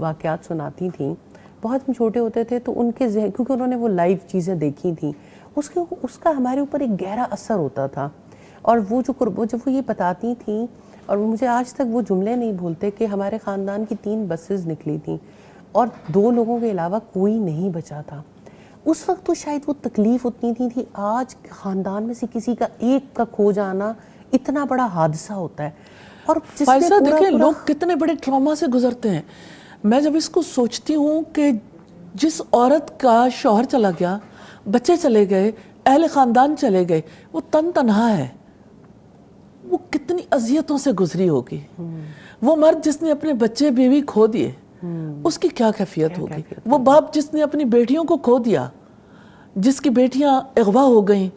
واقعات سناتی تھیں. بہت ہم چھوٹے ہوتے تھے تو ان کے ذہن، کیونکہ انہوں نے وہ لائیو چیزیں دیکھی تھیں، اس کا ہمارے اوپر ایک گہرا اثر ہوتا تھا. اور وہ جب وہ یہ بتاتی تھیں، اور مجھے آج تک وہ جملے نہیں بھولتے کہ ہمارے خاندان کی 3 بسز نکلی تھیں اور 2 لوگوں کے علاوہ کوئی نہیں بچا تھا. اس وقت تو شاید وہ تکلیف اتنی تھی. آج خاندان میں سے کسی کا ایک کا کھو جانا اتنا بڑا حادثہ ہوتا ہے. اور فائزہ دیکھیں لوگ کتنے بڑے ٹراما سے گزرتے ہیں. میں جب اس کو سوچتی ہوں کہ جس عورت کا شوہر چلا گیا، بچے چلے گئے، اہل خاندان چلے گئے، وہ تنہا ہے، وہ کتنی اذیتوں سے گزری ہوگی. وہ مرد جس نے اپنے بچے بیوی کھو دیے، اس کی کیا کیفیت ہوگی. وہ باپ جس نے اپنی بیٹیوں کو کھو دیا، جس کی بیٹیاں اغوا ہو گئیں،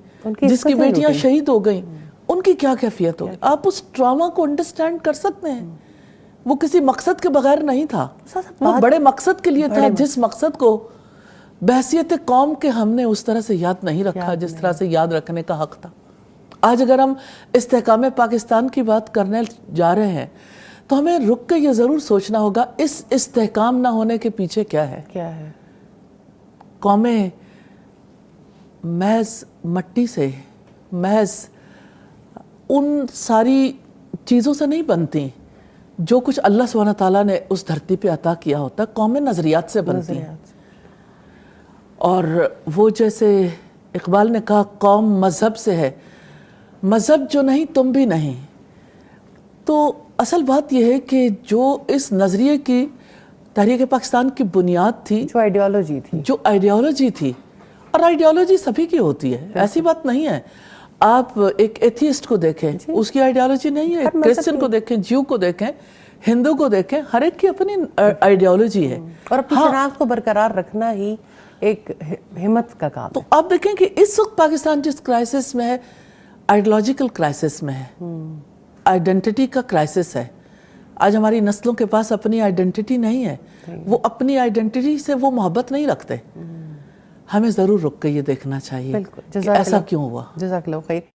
جس کی بیٹیاں شہید ہو گئیں، ان کی کیا کیفیت ہوگی. آپ اس ٹراما کو انڈرسٹینڈ کر سکتے ہیں. وہ کسی مقصد کے بغیر نہیں تھا، وہ بڑے مقصد کے لیے تھا، جس مقصد کو بحیثیت قوم کے ہم نے اس طرح سے یاد نہیں رکھا جس طرح سے یاد رکھنے کا حق تھا. آج اگر ہم استحکام پاکستان کی بات کرنے جا رہے ہیں تو ہمیں رک کے یہ ضرور سوچنا ہوگا اس استحکام نہ ہونے کے پیچھے کیا ہے. قومیں محض مٹی سے، محض ان ساری چیزوں سے نہیں بنتی جو کچھ اللہ سبحانہ تعالیٰ نے اس دھرتی پہ عطا کیا ہوتا ہے. قومیں نظریات سے بنتی ہیں. اور وہ جیسے اقبال نے کہا قوم مذہب سے ہے، مذہب جو نہیں تم بھی نہیں. تو اصل بات یہ ہے کہ جو اس نظریے کی تحریک پاکستان کی بنیاد تھی، جو آئیڈیالوجی تھی، اور آئیڈیالوجی سبھی کی ہوتی ہے، ایسی بات نہیں ہے. آپ ایک ایتھیسٹ کو دیکھیں، اس کی آئیڈیالوجی نہیں ہے. کرسچن کو دیکھیں، جیو کو دیکھیں، ہندو کو دیکھیں، ہر ایک کی اپنی آئیڈیالوجی ہے. اور اپنی شناخت کو برقرار رکھنا ہی ایک ہمت کا کام ہے. تو آپ دیکھیں کہ اس وقت پاکستان جس کرائسس میں ہے، آئیڈیالوجیکل کرائسس میں ہے، آئیڈینٹی کا کرائسس ہے. آج ہماری نسلوں کے پاس اپنی آئیڈینٹی نہیں ہے. وہ اپنی آئیڈینٹی سے وہ محبت نہیں رکھتے. ہمیں ضرور رک کے یہ دیکھنا چاہیے کہ ایسا کیوں ہوا. جزاک اللہ خیر.